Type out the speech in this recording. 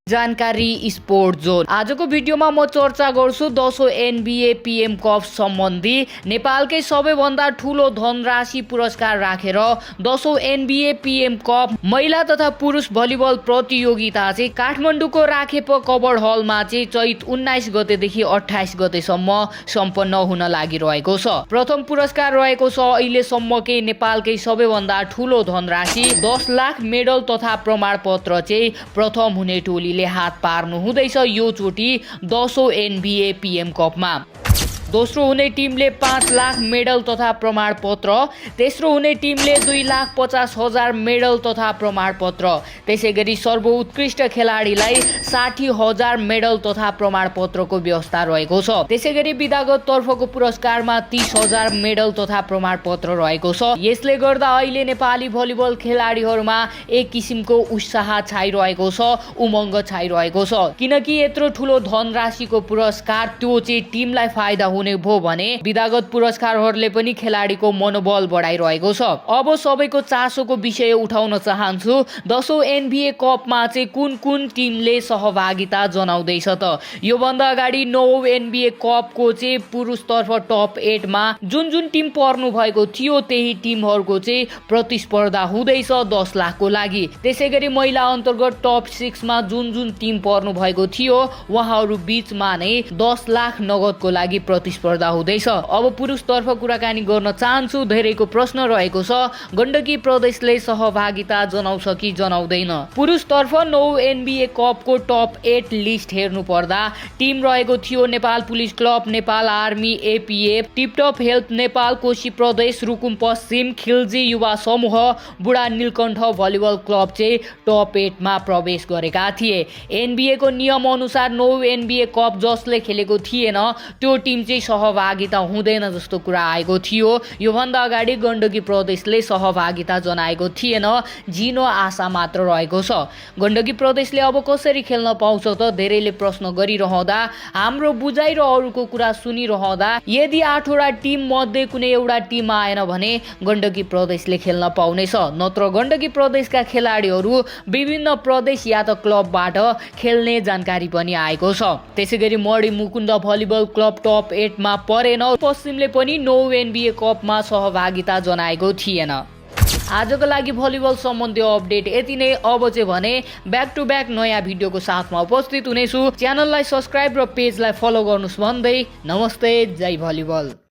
जानकारी sport John. आजको भिडियोमा म चर्चा गर्छु 10औं NBA PM कप सम्बन्धी। नेपालकै सबैभन्दा ठूलो धनराशि पुरस्कार राखेर 10औं NBA PM कप महिला तथा पुरुष भलिबल प्रतियोगिता चाहिँ काठमाडौँको राखेप कबड हलमा चाहिँ चैत 19 गतेदेखि 28 गतेसम्म सम्पन्न हुन लागिरहेको छ। प्रथम पुरस्कार रहेको छ अहिलेसम्मकै नेपालकै सबैभन्दा ठूलो धनराशि 10 लाख मेडल तथा प्रमाणपत्र चाहिँ प्रथम हुने टोलीले हात पार्नु हुँदैछ यो चोटी 10औं NBA PM कपमा। दोस्रो हुने टिमले 5 लाख मेडल तथा प्रमाणपत्र, तेस्रो हुने टिमले 2,50,000 मेडल तथा प्रमाणपत्र, त्यसैगरी सर्वोत्कृष्ट खेलाडीलाई 60,000 मेडल तथा प्रमाणपत्रको व्यवस्था रहेको छ। त्यसैगरी विधागत तर्फको पुरस्कारमा 30,000 मेडल तथा प्रमाणपत्र रहेको छ। यसले गर्दा अहिले नेपाली भलिबल खेलाडीहरूमा एक किसिमको उत्साह छाइरहेको छ, उमङ्ग छाइरहेको छ, किनकि यत्रो ठूलो धनराशिको पुरस्कार त्यो चाहिँ टिमलाई फाइदा हुने भो भने विधागत पुरस्कारहरूले पनि खेलाडीको मनोबल बढाइरहेको छ। अब सबैको चासोको विषय उठाउन चाहन्छु, 10औं NBA कपमा चाहिँ कुन कुन टिमले सहभागिता जनाउँदैछ त। योभन्दा अगाडि 9औं NBA कपको चाहिँ पुरुषतर्फ टप 8 मा जुन जुन टिम पर्नु भएको थियो त्यही टिमहरूको चाहिँ प्रतिस्पर्धा हुँदैछ 10 लाखको लागि। त्यसैगरी महिला अन्तर्गत टप 6 मा जुन जुन टिम पर्नु भएको थियो उहाँहरू बीचमा नै 10 लाख नगदको लागि प्रतिस्पर्धा हुँदैछ। अब पुरुषतर्फ कुराकानी गर्न चाहन्छु। धेरैको प्रश्न रहेको छ गण्डकी प्रदेशले सहभागिता जनाउँछ कि जनाउँदैन। पुरुषतर्फ 9औं NBA कपको टप 8 लिस्ट हेर्नु पर्दा टिम रहेको थियो Nepal police club, Nepal army, APF, tiptop health Nepal, Koshi Pradesh, Rukum Paschim, Khilji Yuva Samuh, Budha Nilkantha volleyball club चाहिँ टप 8 मा प्रवेश गरेका थिए। NBA को नियम अनुसार 9औं NBA कप जसले खेलेको थिएन त्यो टिम चाहिँ सहभागिता हुँदैन जस्तो कुरा आएको थियो। योभन्दा अगाडि गण्डकी प्रदेशले सहभागिता जनाएको थिएन, जिनो आशा मात्र रहेको छ। गण्डकी प्रदेशले अब कसरी खेल्न पाउँछ त धेरैले प्रश्न गरिरहँदा हाम्रो बुझाइ र अरूको कुरा सुनिरहँदा यदि 8 वटा टिम मध्ये कुनै एउटा टिम आएन भने गण्डकी प्रदेशले खेल्न पाउनेछ। नत्र गण्डकी प्रदेशका खेलाडीहरू विभिन्न प्रदेश या त क्लबबाट खेल्ने जानकारी पनि आएको छ। त्यसैगरी मडी मुकुन्द भलिबल क्लब टप 8 मा परेन। पश्चिमले पनि 9औं NBA कपमा सहभागिता जनाएको थिएन। आजको लागि भलिबल सम्बन्धी अपडेट यति नै। अब चाहिँ भने ब्याक टु ब्याक नयाँ भिडियोको साथमा उपस्थित हुनेछु। च्यानललाई सब्स्क्राइब र पेजलाई फलो गर्नुहोस् भन्दै नमस्ते, जय भलिबल।